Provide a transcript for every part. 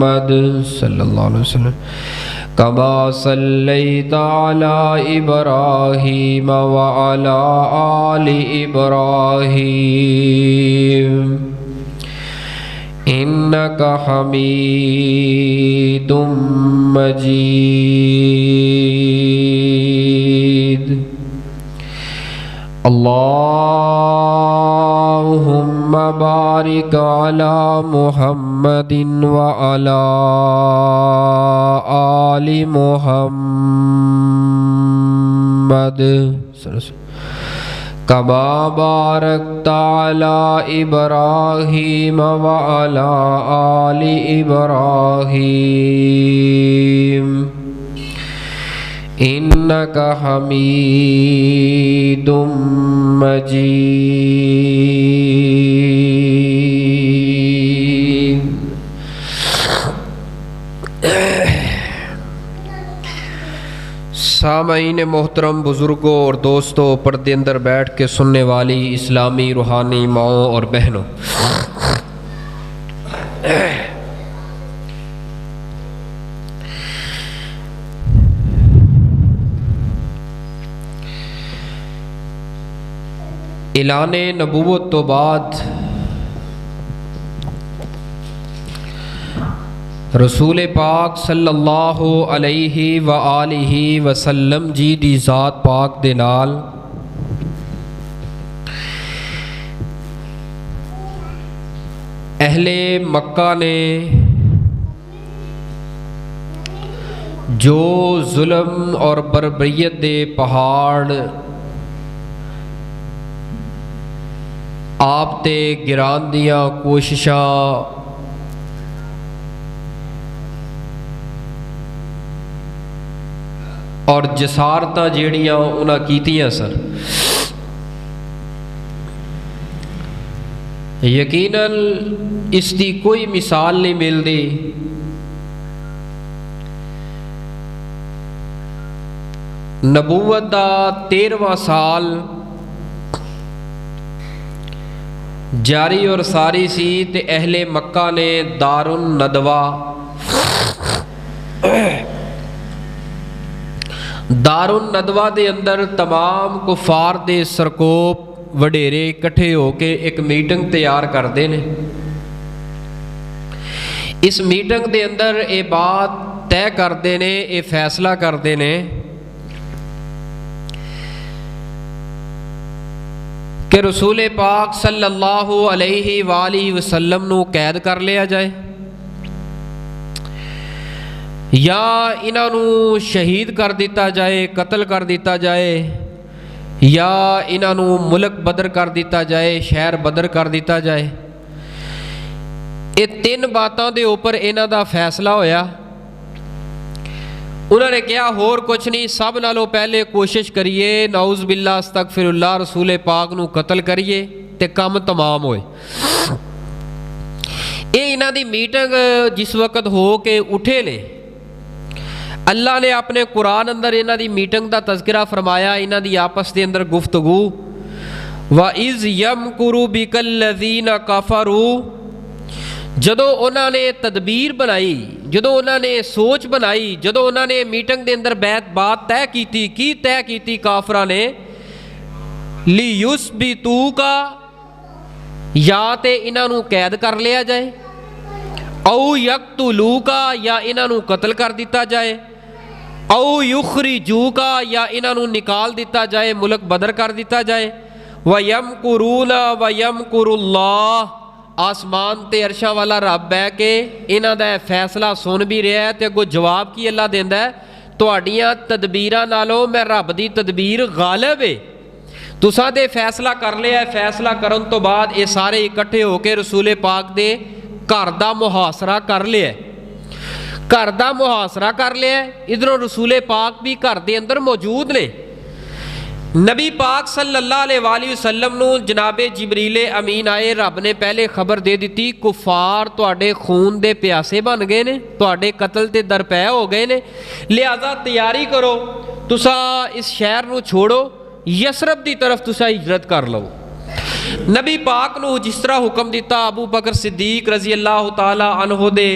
محمد صلی اللہ علیہ وسلم کما صلیت علی ابراہیم وعلی آل ابراہیم انک حمید مجید اللہم بارک علی محمد وعلی آل محمد کما بارکت علی ابراہیم وعلی آل ابراہیم انک حمید مجید۔ سامعین محترم، بزرگوں اور دوستوں، پردے اندر بیٹھ کے سننے والی اسلامی روحانی ماؤں اور بہنوں، اعلان نبوت تو بعد رسول پاک صلی اللہ علیہ وآلہ وسلم جی دی ذات پاک دے نال اہل مکہ نے جو ظلم اور بربریت دے پہاڑ آپ تے گران دیاں کوششاں اور جسارتاں جیڑیاں انہاں کیتیاں سر، یقیناً اس دی کوئی مثال نہیں ملدی۔ نبوت دا 13واں سال جاری اور ساری سی تے اہل مکہ نے دار الندوہ دے اندر تمام کفار دے سرکوپ وڈیرے اکٹھے ہو کے ایک میٹنگ تیار کردے نے۔ اس میٹنگ دے اندر یہ بات طے کردے نے، یہ فیصلہ کردے نے کہ رسول پاک صلی اللہ علیہ وآلہ وسلم نو قید کر لیا جائے، یا انہاں نو شہید کر دیتا جائے، قتل کر دیتا جائے، یا انہاں نو ملک بدر کر دیتا جائے، شہر بدر کر دیتا جائے۔ یہ 3 باتاں دے اوپر انہاں دا فیصلہ ہویا۔ انہوں نے کہا ہور کچھ نہیں، سب نالوں پہلے کوشش کریے نعوذ باللہ استغفر اللہ رسول پاک نو قتل کریے تے کم تمام ہوئے۔ یہ انہاں دی میٹنگ جس وقت ہو کے اٹھے نے، اللہ نے اپنے قرآن اندر انہاں دی میٹنگ دا تذکرہ فرمایا، انہاں دی آپس دے اندر گفتگو، وَإِذْ يَمْكُرُ بِكَ الَّذِينَ كَفَرُوا، جدو انہوں نے تدبیر بنائی، جدو انہوں نے سوچ بنائی، جدو انہوں نے میٹنگ دے اندر بات طے کیتی کافرہ نے، لِيُثْبِتُوكَ، یا تے انہوں نے قید کر لیا جائے، او یقتلوک، یا انہوں نے قتل کر دیتا جائے، او یخرجوک، یا انہوں نے نکال دیتا جائے، ملک بدر کر دیتا جائے، وَيَمْكُرُونَ وَيَمْكُرُ اللَّهُ، آسمان تے عرشاں والا رب ہے کہ انہاں دا فیصلہ سن بھی رہا ہے تے اگوں جواب کی اللہ دیندا ہے، تہاڈیاں تدبیراں نالوں میں رب دی تدبیر غالب ہے، تساں تے فیصلہ کر لیا ہے۔ فیصلہ کرن تو بعد یہ سارے اکٹھے ہو کے رسول پاک دے گھر دا محاصرہ کر لیا، گھر دا محاصرہ کر لیا۔ ادھروں رسول پاک بھی گھر دے اندر موجود نے۔ نبی پاک صلی اللہ علیہ وآلہ وسلم نو جناب جبریل امین آئے، رب نے پہلے خبر دے دیتی کفار تواڈے خون دے پیاسے بن گئے نے، تواڈے قتل تے درپے ہو گئے نے، لہذا تیاری کرو، تسا اس شہر نو چھوڑو، یسرب دی طرف تسا ہجرت کر لو۔ نبی پاک نو جس طرح حکم دیتا، ابو بکر صدیق رضی اللہ تعالی عنہ دے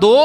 2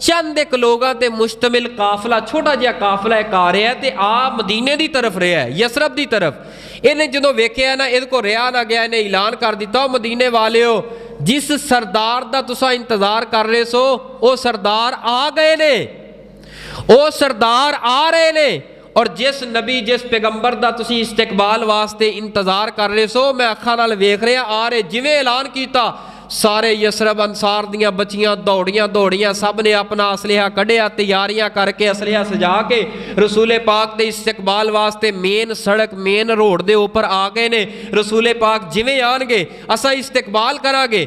ਚੰਦ ਇੱਕ ਲੋਕਾਂ ਤੇ ਮੁਸ਼ਤਮਿਲ ਕਾਫਲਾ, ਛੋਟਾ ਜਿਹਾ ਕਾਫਲਾ ਇੱਕ ਆ ਰਿਹਾ ਤੇ ਆ ਮਦੀਨੇ ਦੀ ਤਰਫ ਰਿਹਾ, ਯਸਰਬ ਦੀ ਤਰਫ। ਇਹਨੇ ਜਦੋਂ ਵੇਖਿਆ ਨਾ ਇਹਦੇ ਕੋਲ ਰਿਹਾ ਨਾ ਗਿਆ, ਇਹਨੇ ਐਲਾਨ ਕਰ ਦਿੱਤਾ, ਉਹ ਮਦੀਨੇ ਵਾਲਿਓ, ਜਿਸ ਸਰਦਾਰ ਦਾ ਤੁਸੀਂ ਇੰਤਜ਼ਾਰ ਕਰ ਰਹੇ ਸੋ ਉਹ ਸਰਦਾਰ ਆ ਗਏ ਨੇ, ਉਹ ਸਰਦਾਰ ਆ ਰਹੇ ਨੇ। ਔਰ ਜਿਸ ਨਬੀ ਜਿਸ ਪੈਗੰਬਰ ਦਾ ਤੁਸੀਂ ਇਸਤਕਬਾਲ ਵਾਸਤੇ ਇੰਤਜ਼ਾਰ ਕਰ ਰਹੇ ਸੋ ਮੈਂ ਅੱਖਾਂ ਨਾਲ ਵੇਖ ਰਿਹਾ ਆ ਰਹੇ। ਜਿਵੇਂ ਐਲਾਨ ਕੀਤਾ ਸਾਰੇ ਯਸਰਬ ਅੰਸਾਰ ਦੀਆਂ ਬੱਚੀਆਂ ਦੌੜੀਆਂ, ਸਭ ਨੇ ਆਪਣਾ ਅਸਲਹਾ ਕੱਢਿਆ, ਤਿਆਰੀਆਂ ਕਰਕੇ ਅਸਲਹਾ ਸਜਾ ਕੇ ਰਸੂਲੇ ਪਾਕ ਦੇ ਇਸਤਕਬਾਲ ਵਾਸਤੇ ਮੇਨ ਸੜਕ, ਮੇਨ ਰੋਡ ਦੇ ਉੱਪਰ ਆ ਗਏ ਨੇ। ਰਸੂਲੇ ਪਾਕ ਜਿਵੇਂ ਆਣਗੇ ਅਸਾਂ ਇਸਤਕਬਾਲ ਕਰਾਂਗੇ।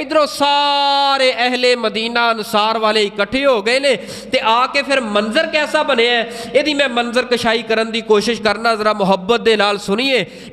ਇਧਰੋਂ ਸਾਰੇ ਅਹਿਲੇ ਮਦੀਨਾ ਅਨਸਾਰ ਵਾਲੇ ਇਕੱਠੇ ਹੋ ਗਏ ਨੇ। ਤੇ ਆ ਕੇ ਫਿਰ ਮੰਜ਼ਰ ਕੈਸਾ ਬਣਿਆ, ਇਹਦੀ ਮੈਂ ਮੰਜ਼ਰ ਕਸ਼ਾਈ ਕਰਨ ਦੀ ਕੋਸ਼ਿਸ਼ ਕਰਨਾ, ਜ਼ਰਾ ਮੁਹੱਬਤ ਦੇ ਨਾਲ ਸੁਣੀਏ।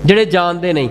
ਜਿਹੜੇ ਜਾਣਦੇ ਨਹੀਂ।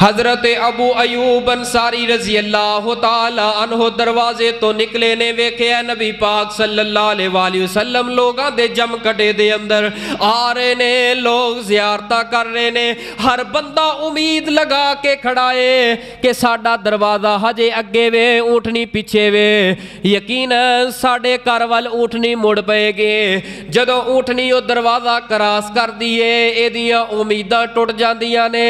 حضرت ابو ایوب انصاری رضی اللہ تعالی عنہ دروازے تو نکلے نے ویکھیا نبی پاک صلی اللہ علیہ وآلہ وسلم لوگاں دے جم کٹے دے اندر آ رہے نے، لوگ زیارتہ کر رہے نے، ہر بندہ امید لگا کے کھڑائے کہ ساڈا دروازہ ہجے اگے وے اونٹنی پیچھے وے، یقیناً ساڈے گھر وال اونٹنی مڑ پے گے۔ جدوں اونٹنی او دروازہ کراس کر دیے ایدیاں امیداں ٹوٹ جاندیاں نے،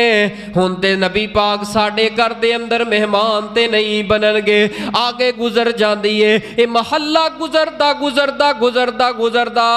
ہن تے نبی پاک ساڈے گھر دے اندر مہمان تے نہیں بنن گے۔ آگے گزر جاندی ہے، اے محلہ گزردا گزردا گزردا گزردا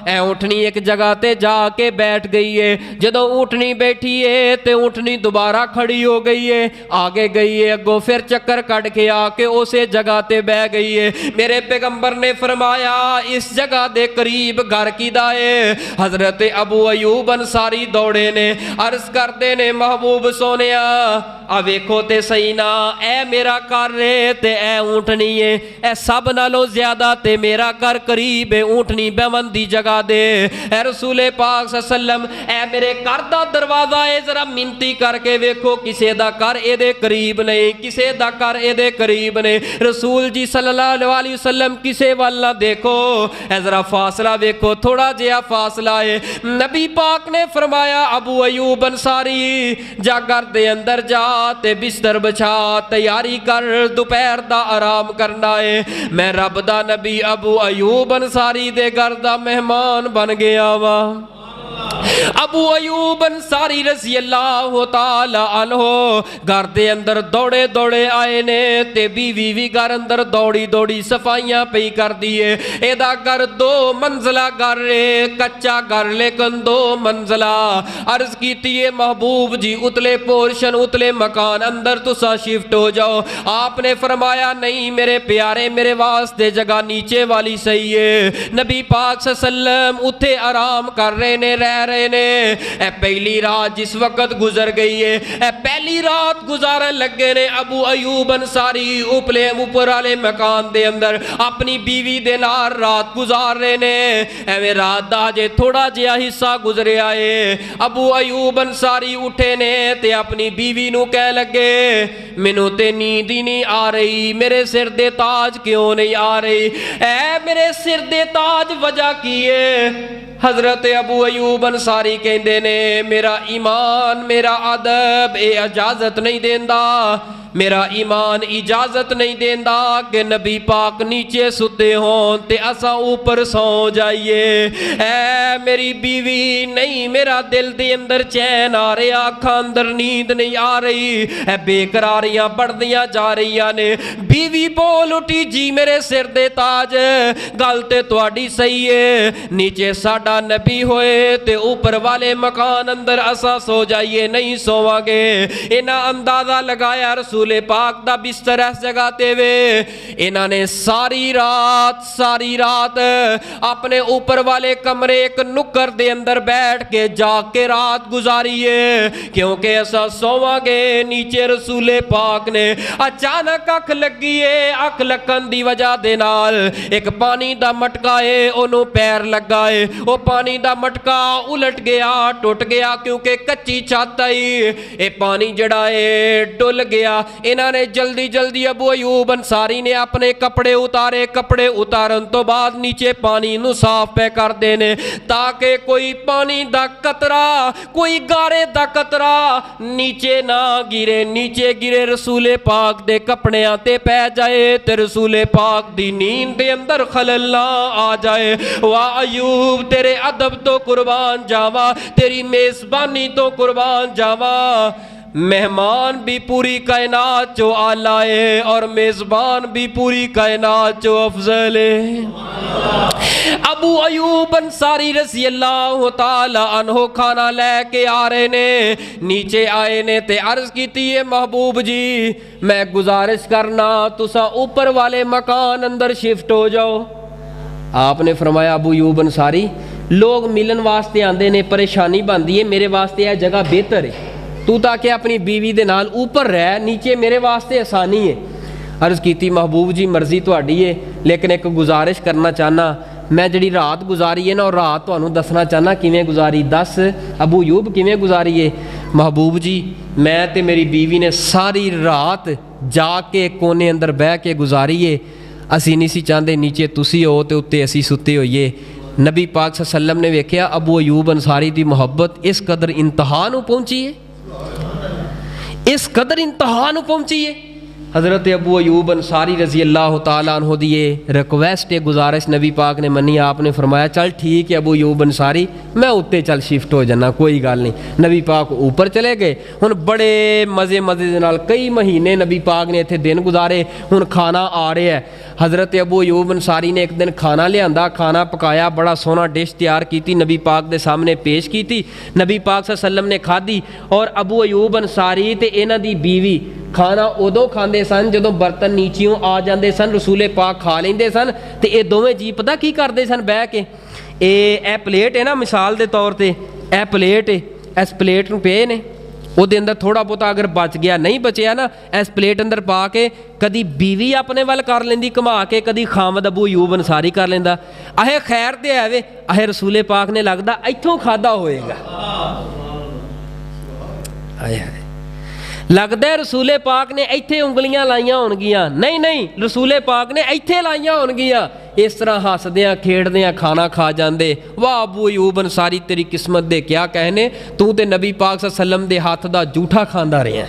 اے اونٹنی ایک جگہ تے جا کے بیٹھ گئی ہے۔ جدوں اونٹنی بیٹھی ہے تے اونٹنی دوبارہ کھڑی ہو گئی ہے، آگے گئی ہے، اگوں پھر چکر کٹ کے آ کے اسے جگہ تے بہ گئی ہے۔ میرے پیغمبر نے فرمایا اس جگہ دے قریب گھر کیدا ہے؟ حضرت ابو ایوب انصاری دوڑے نے، عرض کردے نے محبوب سونیا آ ویکھو تے صحیح نا، اے میرا گھر ہے تے اے اونٹنی ہے، اے سب نالوں زیادہ تے میرا گھر قریب ہے اونٹنی بیون دی جگہ دے۔ اے رسول پاک صلی اللہ علیہ وسلم اے میرے گھر دا دروازہ ہے، ذرا منتی کر کے ویکھو کسے دا گھر اے دے قریب نہیں، کسے دا گھر اے دے قریب نہیں۔ رسول جی صلی اللہ علیہ وسلم کسے والا دیکھو، اے ذرا فاصلہ ویکھو، تھوڑا جہا فاصلہ ہے۔ نبی پاک نے فرمایا ابو ایوب انصاری جا گھر دے اندر جا تے بستر بچھا، تیاری کر، دوپہر دا آرام کرنا ہے۔ میں رب دا نبی ابو ایوب انصاری دے گھر دا مہمان بن گیا وا۔ ابو ایوب انصاری رضی اللہ تعالی عنہ گھر دے اندر دوڑے دوڑے آئے نے تے بیوی بھی گھر اندر دوڑی دوڑی صفائیاں پئی کر دیے۔ ایدا گھر دو منزلہ گھر ہے، کچا گھر لیکن دو منزلہ۔ عرض کیتی ہے محبوب جی اتلے پورشن اتلے مکان اندر تسا شفٹ ہو جاؤ۔ آپ نے فرمایا نہیں میرے پیارے، میرے واسطے جگہ نیچے والی صحیح ہے۔ نبی پاک صلی اللہ علیہ وسلم اتھے آرام کر رہے نے، رہ رہے نے۔ اے پہلی رات جس وقت گزر گئی ہے، اے پہلی رات گزارن لگے نے ابو ایوب انصاری اوپر والے مکان دے اندر اپنی بیوی دے نال رات گزار رہے نے۔ ایویں رات دا جے تھوڑا جہا حصہ گزریا ہے، ابو ایوب انصاری اٹھے نے تے اپنی بیوی نو کہہ لگے مینوں تے نیند ہی نہیں آ رہی، میرے سر دے تاج کیوں نہیں آ رہی؟ اے میرے سر دے تاج وجہ کی ہے؟ حضرت ابو ایوب انصاری کہندے نے میرا ایمان میرا ادب اے اجازت نہیں دیندا، میرا ایمان اجازت نہیں دیندا کہ نبی پاک نیچے ستے ہون تے اساں اوپر سو جائیے۔ اے میری بیوی نہیں، میرا دل دے اندر چین آ رہا، اکھاں اندر نیند نہیں آ رہی، اے بے قراریاں بڑھدیاں جا رہیاں نے۔ بیوی بول اٹھی جی میرے سر دے تاج گل تے تواڈی صحیح ہے، نیچے ساڈا نبی ہوئے تے اوپر والے مکان اندر اساں سو جائیے، نہیں سواں گے۔ انہاں اندازہ لگایا رسول پاک دا بستر اس جگہ تے وے، انہاں نے ساری رات اپنے اوپر والے کمرے ایک نکر دے اندر بیٹھ کے جاگ کے رات گزاری ہے، کیونکہ ایسا سواں گے نیچے۔ رسول پاک نے اچانک اکھ لگی ہے، اکھ لگن دی وجہ دے نال ایک پانی دا مٹکا ہے انہوں پیر لگا ہے، وہ پانی دا مٹکا الٹ گیا، ٹوٹ گیا، کیونکہ کچی چھت آئی، اے پانی جڑا ہے ڈل گیا۔ انہاں نے جلدی جلدی ابو ایوب انصاری نے اپنے کپڑے اتارے، کپڑے اتارن تو بعد نیچے پانی نو صاف پہ کر دینے تاکہ کوئی پانی دا قطرہ، کوئی گارے دا قطرہ نیچے نہ گرے، نیچے گرے رسول پاک دے کپڑیاں تے پہ جائے تے رسول پاک دی نیند دے اندر خلل نہ آ جائے۔ واہ ایوب تیرے ادب تو قربان جاواں، تیری میزبانی تو قربان جاواں، مہمان بھی پوری کائنات جو آلہ ہے اور میزبان بھی پوری کائنات جو افضل ہے۔ ابو ایوب انصاری رضی اللہ تعالی عنہ کھانا لے کے آ رہے نے، نیچے آئے نے تے عرض کیتی ہے محبوب جی میں گزارش کرنا تسا اوپر والے مکان اندر شفٹ ہو جاؤ۔ آپ نے فرمایا ابو ایوب انصاری لوگ ملن واسطے آندے نے، پریشانی بندی ہے، میرے واسطے یہ جگہ بہتر ہے، تو تاکہ اپنی بیوی دے نال اوپر رہ، نیچے میرے واسطے آسانی ہے۔ عرض کیتی محبوب جی مرضی تہاڈی ہے، لیکن ایک گزارش کرنا چاہنا میں جڑی رات گزاری ہے نا اور رات تانوں دسنا چاہنا کیویں گزاری. دس ابو ایوب کیویں گزاری ہے؟ محبوب جی میں تے میری بیوی نے ساری رات جا کے کونے اندر بہ کے گزاری ہے. اسی نہیں سی چاہتے نیچے تسی ہو تے اتنے اسی ستے ہوئیے. نبی پاک صلی اللہ علیہ وسلم نے ویکھیا ابو ایوب انصاری دی محبت اس قدر انتہا نو پہنچی ہے, اس قدر انتہا نو پہنچی ہے. حضرت ابو ایوب انصاری رضی اللہ تعالیٰ عنہ دی ریکویسٹ گزارش نبی پاک نے منی. آپ نے فرمایا چل ٹھیک ہے ابو ایوب انصاری میں اتنے چل شفٹ ہو جانا کوئی گل نہیں. نبی پاک اوپر چلے گئے. ہن بڑے مزے دے نال کئی مہینے نبی پاک نے اتنے دن گزارے. ہن کھانا آ رہا ہے. حضرت ابو ایوب انصاری نے ایک دن کھانا لیا, کھانا پکایا, بڑا سونا ڈش تیار کی, نبی پاک دے سامنے پیش کی. نبی پاک صلی اللہ علیہ وسلم نے کھادی اور ابو ایوب انصاری تے انہاں دی بیوی کھانا ادو کھاندے سن جدوں برتن نیچیوں آ جاندے سن. رسول پاک کھا لیندے سن تے اے دوویں جی پتہ کی کردے سن بہ کے, اے پلیٹ ہے نا مثال دے طور تے اے پلیٹ ہے, اس پلیٹ نو پے نے وہ دے اندر تھوڑا بہت اگر بچ گیا نہیں بچیا نا اس پلیٹ اندر پا کے کدی بیوی اپنے ول کر لیندی کما کے, کدی خامد ابو ایوب انصاری کر لیندا. اہے خیر تے آوے اہے رسول پاک نے لگدا ایتھوں کھادا ہوئے گا. آئے ہائے لگتا ہے رسول پاک نے ایتھے انگلیاں لائیاں ہونگیاں. نہیں رسول پاک نے ایتھے لائیاں ہونگیاں. اس طرح ہسدیاں کھیڑدیاں کھانا کھا جاندے. واہ ابو ایوب انصاری تیری قسمت دے کیا کہنے, تو تے نبی پاک صلی اللہ علیہ وسلم دے ہاتھ دا جھوٹا کھاندا رہیا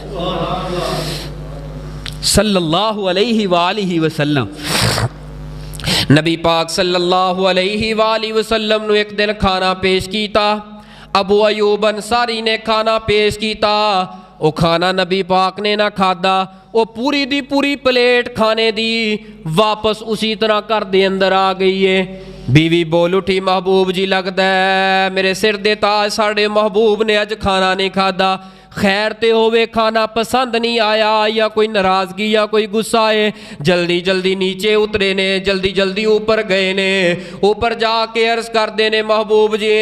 صلی اللہ علیہ وآلہ وسلم. نبی پاک صلی اللہ علیہ وآلہ وسلم نو ایک دن کھانا پیش کیتا. ابو ایوب انصاری نے کھانا پیش کیتا. وہ کھانا نبی پاک نے نہ کھادا, وہ پوری دی پوری پلیٹ کھانے دی واپس اسی طرح گھر دے اندر آ گئی ہے. بیوی بول اٹھی محبوب جی لگتا ہے میرے سر دے تاج ساڑے محبوب نے اج کھانا نہیں کھادا. خیر تے ہوئے کھانا پسند نہیں آیا یا کوئی ناراضگی یا کوئی غصہ ہے. جلدی جلدی نیچے اترے نے, جلدی جلدی اوپر گئے نے. اوپر جا کے عرض کر دینے محبوب جی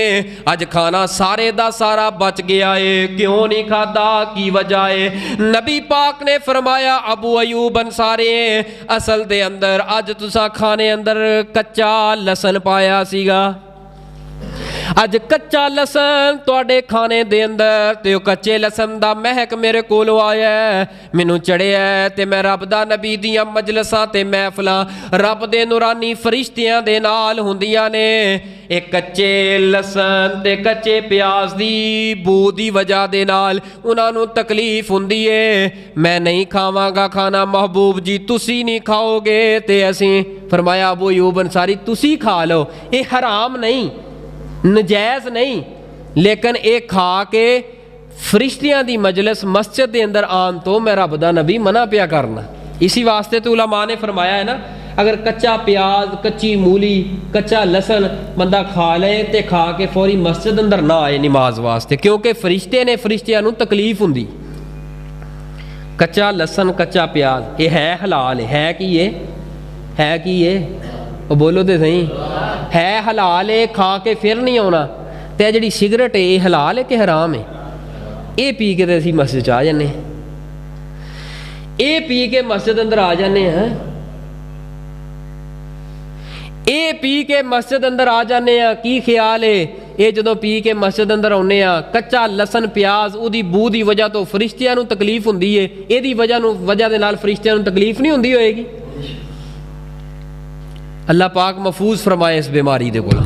اج کھانا سارے دا سارا بچ گیا ہے, کیوں نہیں کھادا, کی وجہ ہے؟ نبی پاک نے فرمایا ابو ایوب انصاری اصل دے اندر اج تسا کھانے اندر کچا لسن پایا سیگا. اج کچا لسن تواڈے کھانے دے اندر تے او کچے لسن دا مہک میرے کولو آیا ہے, مینوں چڑھیا ہے تے میں رب دا نبی دیاں مجلساں تے محفلاں رب دے نورانی فرشتیاں دے نال ہوندیاں نے. اے کچے لسن تے کچے پیاز دی بو دی وجہ دے نال انہاں نوں تکلیف ہوندی ہے. میں نہیں کھاواں گا کھانا محبوب جی, تسی نہیں کھاؤ گے تے اسی. فرمایا ابو ایوب انصاری تسی کھا لو, اے حرام نہیں نجائز نہیں, لیکن ایک کھا کے فرشتیاں دی مجلس مسجد دے اندر آن تو میں رب دا نبی منع پیا کرنا. اسی واسطے تو علماء نے فرمایا ہے نا اگر کچا پیاز, کچی مولی, کچا لسن بندہ کھا لے تے کھا کے فوری مسجد اندر نہ آئے نماز واسطے, کیونکہ فرشتے نے فرشتیاں نوں تکلیف ہوندی. کچا لسن کچا پیاز یہ ہے حلال ہے کہ یہ ہے کہ یہ وہ بولو تے صحیح ہے حلال ہے, کھا کے پھر نہیں آنا. تے جڑی سگریٹ ہے یہ حلال ہے کہ حرام ہے؟ یہ پی کے تے اسی مسجد آ جانے, یہ پی کے مسجد اندر آ جانے ہیں, یہ پی کے مسجد اندر آ جانے ہیں. کی خیال ہے یہ جدوں پی کے مسجد اندر آنے ہیں کچا لسن پیاز او دی بو دی وجہ تو فرشتیاں نوں تکلیف ہوندی ہے, یہ دی وجہ دے نال فرشتیاں نوں تکلیف نہیں ہوندی ہوئے گی؟ اللہ پاک محفوظ فرمائے اس بیماری دے کول.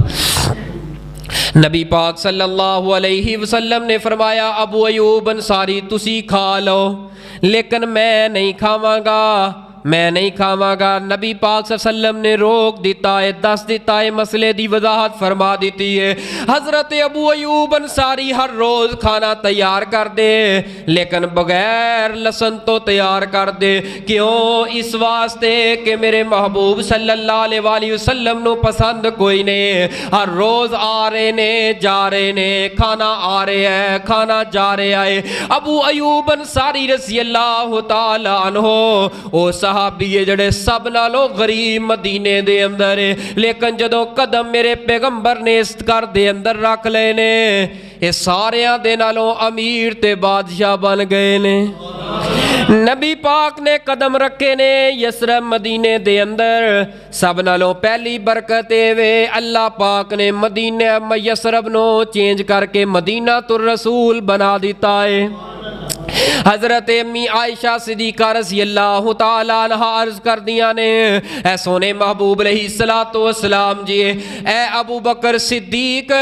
نبی پاک صلی اللہ علیہ وسلم نے فرمایا ابو ایوب انصاری تسی کھا لو لیکن میں نہیں کھاواں گا, میں نہیں کھاواں گا. نبی پاک صلی اللہ علیہ وسلم نے روک دیتا ہے, دس دیتا ہے, مسئلے دی وضاحت فرما دیتی ہے. حضرت ابو ایوب انصاری ہر روز کھانا تیار کر دے لیکن بغیر لسن تو تیار کر دے. کیوں؟ اس واسطے کہ میرے محبوب صلی اللہ علیہ وآلہ وسلم نو پسند کوئی نہیں. ہر روز آ رہے نے جا رہے نے, کھانا آ رہے ہے کھانا جا رہے آئے. ابو ایوب انصاری رضی اللہ تعالیٰ عنہ او صحابی جڑے سب نالوں غریب مدینے دے اندر ہے, لیکن جدوں قدم میرے پیغمبر نے اس گھر دے اندر رکھ لے نے یہ ساریاں دے نالوں امیر تے بادشاہ بن گئے نے. نبی پاک نے قدم رکھے نے یسرب مدینے دے اندر سب نالوں پہلی برکت وے اللہ پاک نے مدینہ یسرب نو چینج کر کے مدینہ الرسول بنا دیتا ہے۔ حضرت امی عائشہ صدیقہ رضی اللہ تعالیٰ عنہ عرض کر دیا نے اے سونے محبوب علیہ السلام جی اے ابو بکر صدیق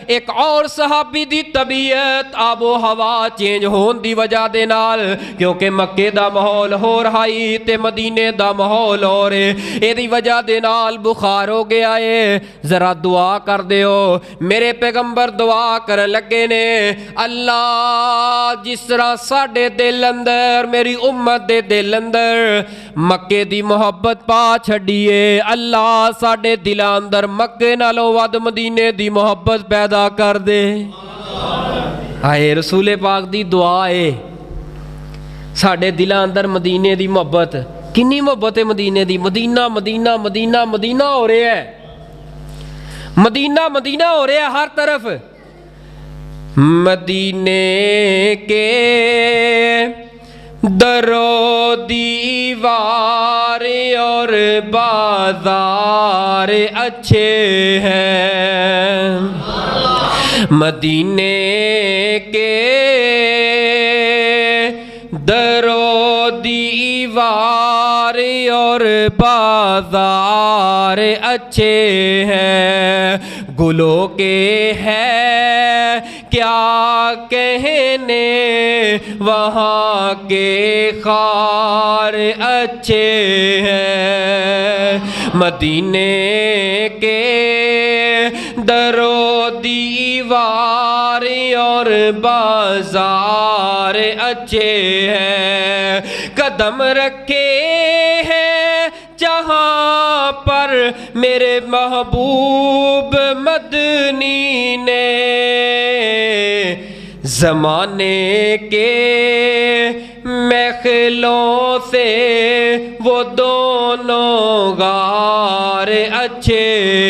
ایک اور صحابی دی طبیعت آب و ہوا چینج ہون دی وجہ دے نال کیونکہ مکے دا ماحول ہو رہائی تے مدینے دا ماحول ہو رہے اے دی وجہ دے نال بخار ہو گیا ہے ذرا دعا کر دیو۔ میرے پیغمبر دعا کر لگے نے اللہ جس طرح ساڑھے دل اندر میری امت دے دل اندر مکے دی محبت پا چھڑیے اللہ ساڑھے دل اندر مکے نالوں ود مدینے دی محبت پیدا کر دے۔ آئے رسول پاک دی دعا ہے ساڑھے دل اندر مدینے دی محبت کنی محبت ہے مدینے دی مدینہ مدینہ مدینہ مدینہ ہو رہے ہے مدینہ مدینہ ہو رہے ہے ہر طرف مدینے کے درو دیوار اور بازار اچھے ہیں مدینے کے درو دیوار اور بازار اچھے ہیں گلوں کے ہے کیا کہنے وہاں کے خار اچھے ہیں مدینے کے درو دیوار اور بازار اچھے ہیں قدم رکھے ہیں جہاں پر میرے محبوب مدنی نے زمانے کے محلوں سے وہ دونوں غار اچھے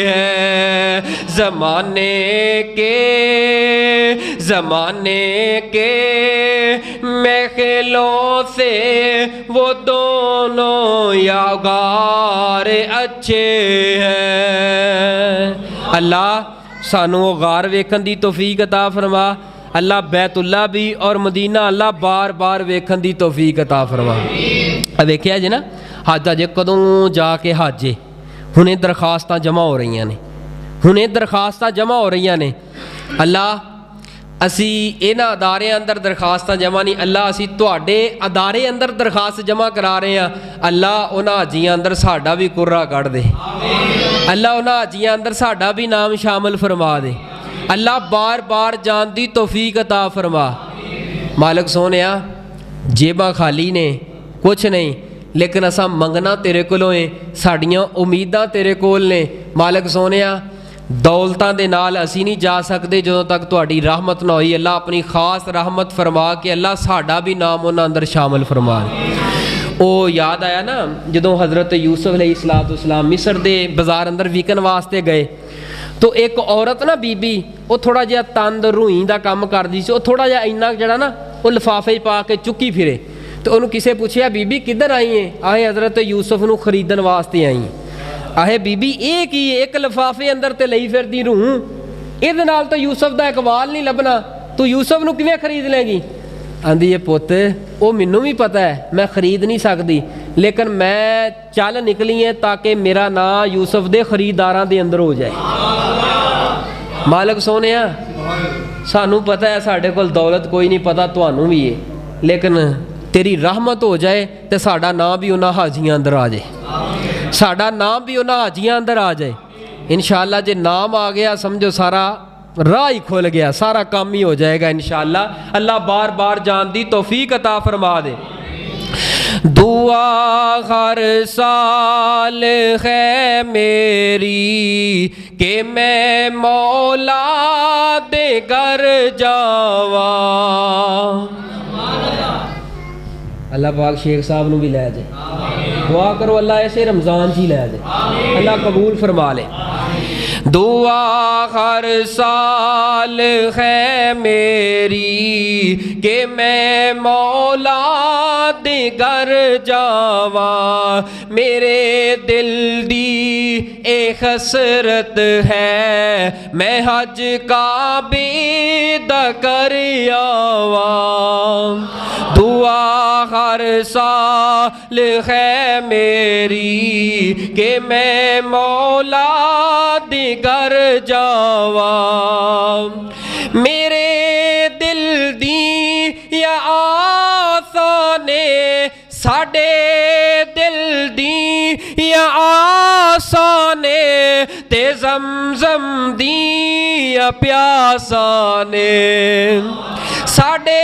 ہیں زمانے کے محلوں سے وہ دونوں یاغار اچھے ہیں۔ اللہ سانو غار ویکھن دی توفیق عطا فرما اللہ بیت اللہ بھی اور مدینہ اللہ بار بار ویکھن دی توفیق عطا فرما۔ ویکھیا جی نا حج اجے کدوں جا کے حج ہنے درخواستاں جمع ہو رہی نے ہنے درخواستاں جمع ہو رہی نے اللہ اسی اینا ادارے اندر درخواستاں جمع نہیں اللہ اسی تواڈے ادارے اندر درخواست جمع کرا رہے ہیں اللہ انہاں حجیاں اندر ساڈا بھی قرہ کر دے اللہ انہاں حجیاں اندر ساڈا بھی نام شامل فرما دے اللہ بار بار جان دی توفیق عطا فرما۔ مالک سونیا جیباں خالی نے کچھ نہیں لیکن اساں منگنا تیرے کولوں ہیں ساڈیاں امیداں تیرے کول نے مالک سونیا دولتاں دے نال اسی نہیں جا سکتے جدوں تک تہاڈی رحمت نہ ہوئی اللہ اپنی خاص رحمت فرما کے اللہ ساڈا بھی نام انہاں اندر شامل فرما دے۔ او یاد آیا نا جدوں حضرت یوسف علیہ السلام مصر دے بازار اندر ویکن واسطے گئے تو ایک عورت نا بی بی وہ تھوڑا جہا تند روئیں دا کام کردی سی وہ تھوڑا جہا اینا جڑا نا وہ لفافے پا کے چکی پھرے تو انہوں کسے پوچھیا بی بی کدھر آئی ہیں آئے حضرت یوسف نو خریدن واسطے آئی ہیں آئے بی بی ایک ہی ایک لفافے اندر تے لئی پھر دی روح ادھ نال تو یوسف دا اقوال نہیں لبنا تو یوسف نو کیویں خرید لے گی آندھی یہ پوت وہ مینوں بھی پتہ ہے میں خرید نہیں سکتی لیکن میں چل نکلی ہے تاکہ میرا نام یوسف دے خریداراں دے اندر ہو جائے۔ مالک سونے سانو پتہ ہے ساڈے کول دولت کوئی نہیں پتہ تانوں بھی ہے لیکن تیری رحمت ہو جائے تے ساڈا نام بھی انہاں حاجیاں اندر آ جائے ساڈا نام بھی انہاں حاجیاں اندر آ جائے انشاءاللہ جے نام آ گیا سمجھو سارا راہ ہی کھل گیا سارا کام ہی ہو جائے گا انشاءاللہ اللہ بار بار جان دی توفیق عطا فرما دے۔ دعا ہر سال ہے میری کہ میں مولا دے گھر جاواں اللہ پاک شیخ صاحب نو بھی لے جائے دعا کرو اللہ ایسے رمضان جی لے جائے اللہ قبول فرما لے۔ دعا ہر سال ہے میری کہ میں مولا دے گھر جاواں، میرے دل دی ایک حسرت ہے میں حج کعبے دا کر آواں۔ دعا ہر سال ہے میری کہ میں مولا دے گھر جاواں، میرے دل دی یا آسانے ساڈے دل دی یا آسانے تے زمزم دی یا پیاسانے، ساڈے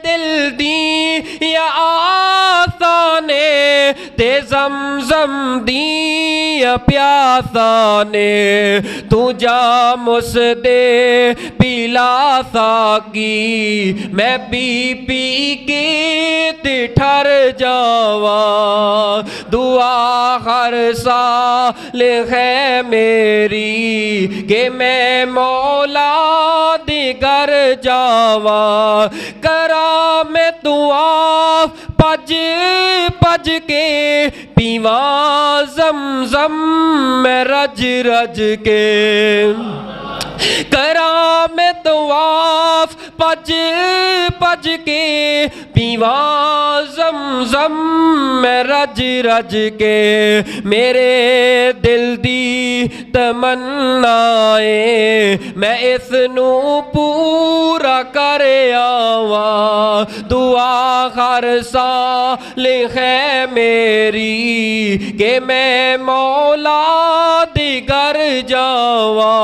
دل دی یا آسانے تے زمزم دی یا پیاسانے، تو جام اس دے پیلا ساقی میں پی پی کے تے ٹھر جاواں۔ دعا ہر سال ہے میری کہ میں مولا دے گھر جاواں، کراں میں طواف پج پج کے پیواں زمزم میں رج رج کے، کراں میں طواف پج پج کے پیواں زمزم میں رج رج کے، میرے دل دی تمنا ہے میں اس نو پورا کر آواں۔ دعا ہر سال ہے میری کہ میں مولا دے گھر جاواں۔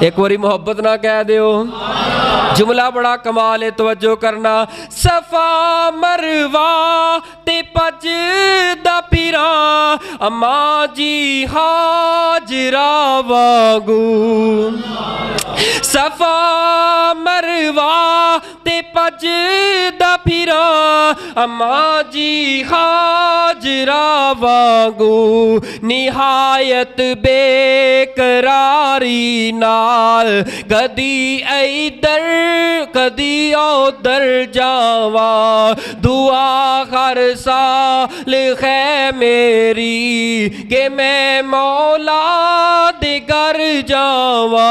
ایک باری محبت نہ کہہ دیو، جملہ بڑا کمال ہے، توجہ کرنا۔ صفا مروہ تے پج دا پھراں اماں جی ہاجرہ وانگوں، صفا مروہ تے پج دا پھراں اماں جی ہاجرہ وانگوں، نہایت بے قراری نال کدی ایدر کدی ادھر جاواں۔ دعا ہر سال ہے میری کہ میں مولا دے گھر جاواں۔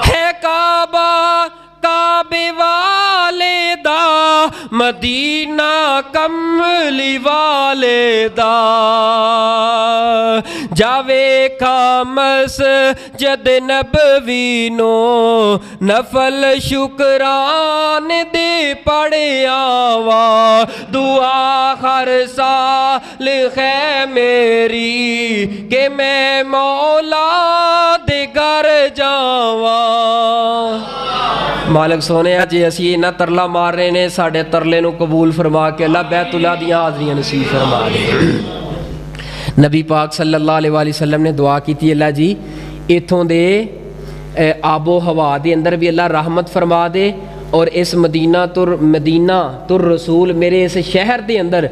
ہے کعبہ کعبے والے دا مدینہ کملی والے دا، جاوے کا مسجد نبوی نو نفل شکران دے پڑے آواں۔ دعا ہر سال ہے میری کہ میں مولا دے گھر جاواں۔ مالک سونے جی اسی نہ ترلا مار رہے نے، ساڑھے ترلے نو قبول فرما کے اللہ بیت اللہ دیاں حاضریاں نصیب فرما دے۔ نبی پاک صلی اللہ علیہ وآلہ وسلم نے دعا کی تھی اللہ جی اتھوں دے آب و ہوا دے اندر بھی اللہ رحمت فرما دے، اور اس مدینہ تر رسول میرے اس شہر دے اندر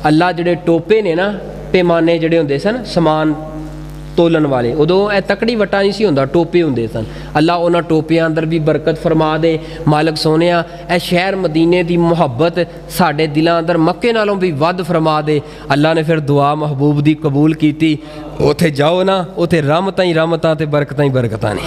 اللہ جڑے ٹوپے نے نا پیمانے جڑے ہوندے سن سامان تولن والے، ادو اے تکڑی وٹا نہیں سی ہوندا، ٹوپے ہوندے سن، اللہ انہاں ٹوپیاں اندر بھی برکت فرما دے۔ مالک سونیا اے شہر مدینے دی محبت ساڈے دلاں اندر مکے نالوں بھی ود فرما دے۔ اللہ نے پھر دعا محبوب دی قبول کیتی، اوتھے جاؤ نا اوتھے رحمتاں ہی رحمتاں تے برکتاں ہی برکتاں نے،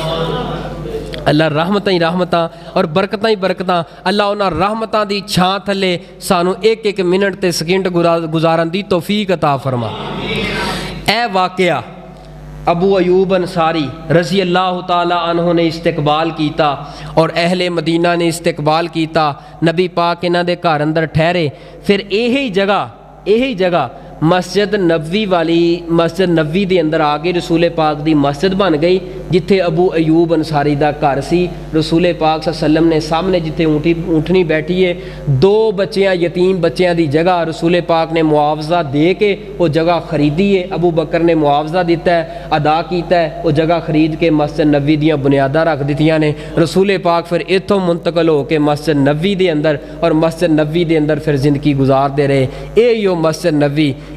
اللہ رحمتاں ہی رحمتاں اور برکتاں ہی برکتاں، اللہ انہاں رحمتاں دی چھاں تھلے سانو ایک ایک منٹ تے سیکنڈ گزارن دی توفیق عطا فرما۔ اے واقعہ ابو ایوب انصاری رضی اللہ تعالی عنہ نے استقبال کیتا اور اہل مدینہ نے استقبال کیتا، نبی پاک انہاں دے گھر اندر ٹھہرے، پھر یہی جگہ مسجد نبوی والی مسجد نبوی دے اندر آگے رسول پاک دی مسجد بن گئی جتھے ابو ایوب انصاری دا گھر سی۔ رسول پاک صلی اللہ علیہ وسلم نے سامنے جتھے اونٹنی بیٹھی ہے، 2 بچیاں یتیم بچیاں دی جگہ رسول پاک نے معاوضہ دے کے وہ جگہ خریدی ہے، ابو بکر نے معاوضہ دیتا ہے، ادا کیتا ہے، وہ جگہ خرید کے مسجد نبوی دیاں بنیاداں رکھ دتیاں نے۔ رسول پاک پھر اتھوں منتقل ہو کے مسجد نبوی دے اندر اور مسجد نبوی دے اندر پھر زندگی گزار دے رہے۔ اے یو مسجد نبوی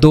2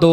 2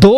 2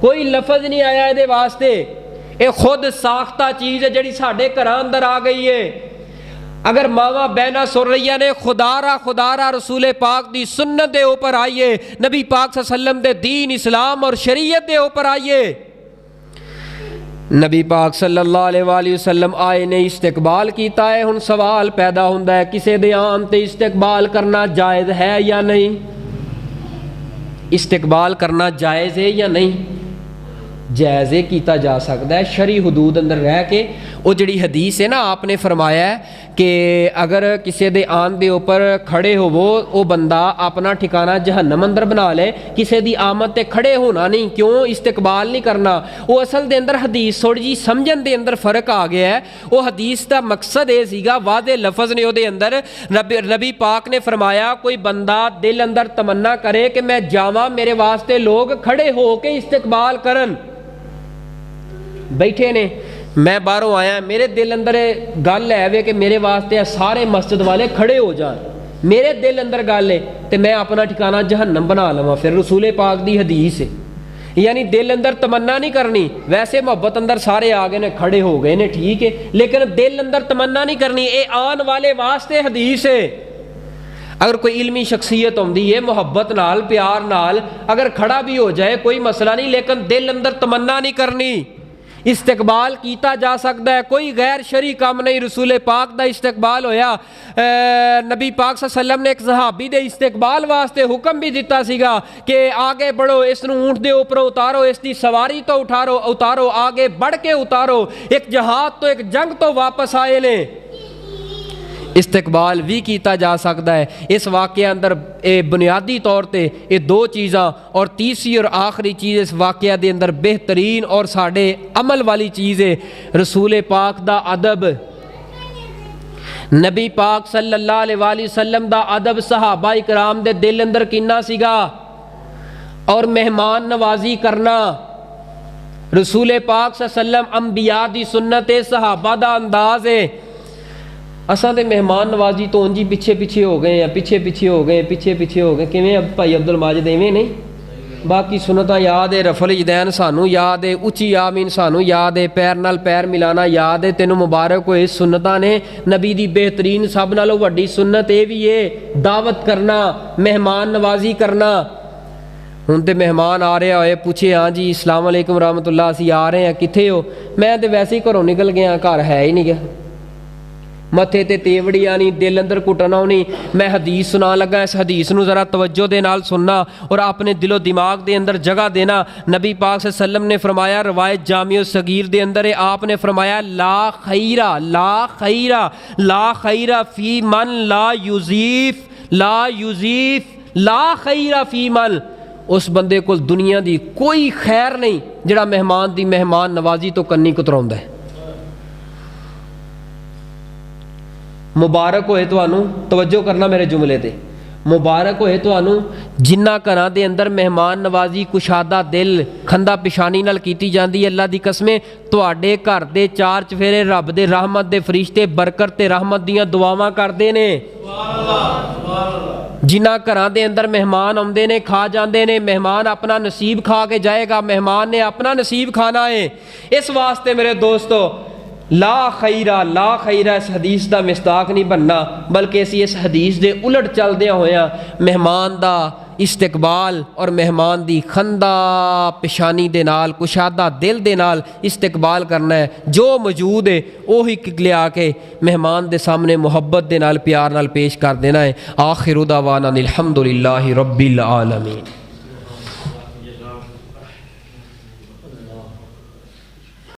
کوئی لفظ نہیں آیا یہ واسطے، یہ خود ساختہ چیز ہے جڑی ساڈے گھراں اندر آ گئی ہے۔ اگر ماواں بہناں سن رہی نے خدا را رسول پاک دی سنت دے اوپر آئیے، نبی پاک صلی اللہ علیہ وسلم دے دین اسلام اور شریعت دے اوپر آئیے۔ نبی پاک صلی اللہ علیہ وآلہ وسلم آئے نے استقبال کیتا ہے، ہن سوال پیدا ہوندا ہے کسے دے آن تے استقبال کرنا جائز ہے یا نہیں؟ استقبال کرنا جائز ہے یا نہیں؟ جائز کیتا جا سکتا ہے شرعی حدود اندر رہ کے۔ وہ جڑی حدیث ہے نا، آپ نے فرمایا ہے کہ اگر کسی دے آن دے اوپر کھڑے ہو وہ بندہ اپنا ٹھکانہ جہنم اندر بنا لے، کسی دی آمد تے کھڑے ہونا نہیں، کیوں استقبال نہیں کرنا۔ وہ اصل دے اندر حدیث تھوڑی جی سمجھن دے اندر فرق آ گیا ہے۔ وہ حدیث دا مقصد یہ سیگا، واضح لفظ نے وہ دے اندر نبی پاک نے فرمایا کوئی بندہ دل اندر تمنا کرے کہ میں جاواں میرے واسطے لوگ کھڑے ہو کے استقبال کرن، بیٹھے نے میں باہروں آیا، میرے دل اندر گل ہے کہ میرے واسطے سارے مسجد والے کھڑے ہو جان، میرے دل اندر گل ہے تو میں اپنا ٹھکانہ جہنم بنا لواں، پھر رسول پاک دی حدیث ہے۔ یعنی دل اندر تمنا نہیں کرنی، ویسے محبت اندر سارے آ گئے نے کھڑے ہو گئے نے ٹھیک ہے، لیکن دل اندر تمنا نہیں کرنی، اے آن والے واسطے حدیث ہے۔ اگر کوئی علمی شخصیت ہوندی ہے محبت نال پیار نال اگر کھڑا بھی ہو جائے کوئی مسئلہ نہیں، لیکن دل اندر تمنا نہیں کرنی۔ استقبال کیتا جا سکتا ہے، کوئی غیر شرعی کام نہیں۔ رسول پاک دا استقبال ہویا، نبی پاک صلی اللہ علیہ وسلم نے ایک صحابی دے استقبال واسطے حکم بھی دیتا سیگا کہ آگے بڑھو، اس نو اونٹ دے اوپر اتارو، اس دی سواری تو اتارو، آگے بڑھ کے اتارو۔ ایک جہاد تو ایک جنگ تو واپس آئے نے، استقبال بھی کیتا جا سکتا ہے۔ اس واقعے اندر بنیادی طور تے یہ دو چیزاں، اور تیسری اور آخری چیز اس واقعہ دے اندر بہترین اور ساڑھے عمل والی چیز ہے رسول پاک دا ادب۔ نبی پاک صلی اللہ علیہ وآلہ وسلم دا ادب صحابہ اکرام دے دل اندر کنا سیگا، اور مہمان نوازی کرنا رسول پاک صلی اللہ علیہ وسلم انبیاء دی سنت ہے، صحابہ دا انداز ہے۔ اساں تے مہمان نوازی تو انجی پیچھے ہو گئے ہیں، پیچھے ہو گئے کیویں بھائی عبد الماجد ایویں نہیں؟ باقی سنتاں یاد ہے، رفع الیدین سانو یاد ہے، اچھی آمین سانو یاد ہے، پیر نال پیر ملانا یاد ہے۔ تینوں مبارک ہوئے سنتاں نے، نبی دی بہترین سب نالوں وڈی سنت اے وی ہے دعوت کرنا، مہمان نوازی کرنا۔ ہن تے مہمان آ رہا ہوئے پوچھے ہاں جی السلام علیکم ورحمۃ اللہ، اسی آ رہے ہیں، کتھے ہو؟ میں تے ویسے ہی گھروں نکل گیا، گھر ہے ہی نہیں گیا، متھے تے تیوڑی آنی، دل اندر کٹنا ہونی۔ میں حدیث سنا لگا، اس حدیث نو ذرا توجہ دے نال سننا اور اپنے دل و دماغ دے اندر جگہ دینا۔ نبی پاک صلی اللہ علیہ وسلم نے فرمایا، روایت جامع الصغیر دے اندر ہے، آپ نے فرمایا لا خیر فی من لا خیر فی من، اس بندے کو دنیا دی کوئی خیر نہیں جڑا مہمان دی مہمان نوازی تو کنی کتراؤندا ہے۔ مبارک ہوئے تانوں، توجہ کرنا میرے جملے تے، مبارک ہوئے تانوں جنہ گھراں دے اندر مہمان نوازی کشادہ دل کھندا پیشانی نال کیتی جاندی ہے۔ اللہ دی قسمیں تواڈے گھر دے چار چفیرے رب دے رحمت دے فرشتے برکت تے رحمت دیاں دعاواں کردے نے۔ جنہ گھراں دے اندر مہمان آندے نے کھا جاندے نے، مہمان اپنا نصیب کھا کے جائے گا، مہمان نے اپنا نصیب کھانا ہے۔ اس واسطے میرے دوستو لا خیرہ اس حدیث دا مصداق نہیں بننا، بلکہ اسی اس حدیث دے الٹ چلدیاں ہویا مہمان دا استقبال اور مہمان دی خندہ پیشانی دے نال کشادہ دل دے نال استقبال کرنا ہے۔ جو موجود ہے وہی لیا کے مہمان دے سامنے محبت دے نال پیار نال پیش کر دینا ہے۔ آخر دعوانا الحمدللہ رب العالمین۔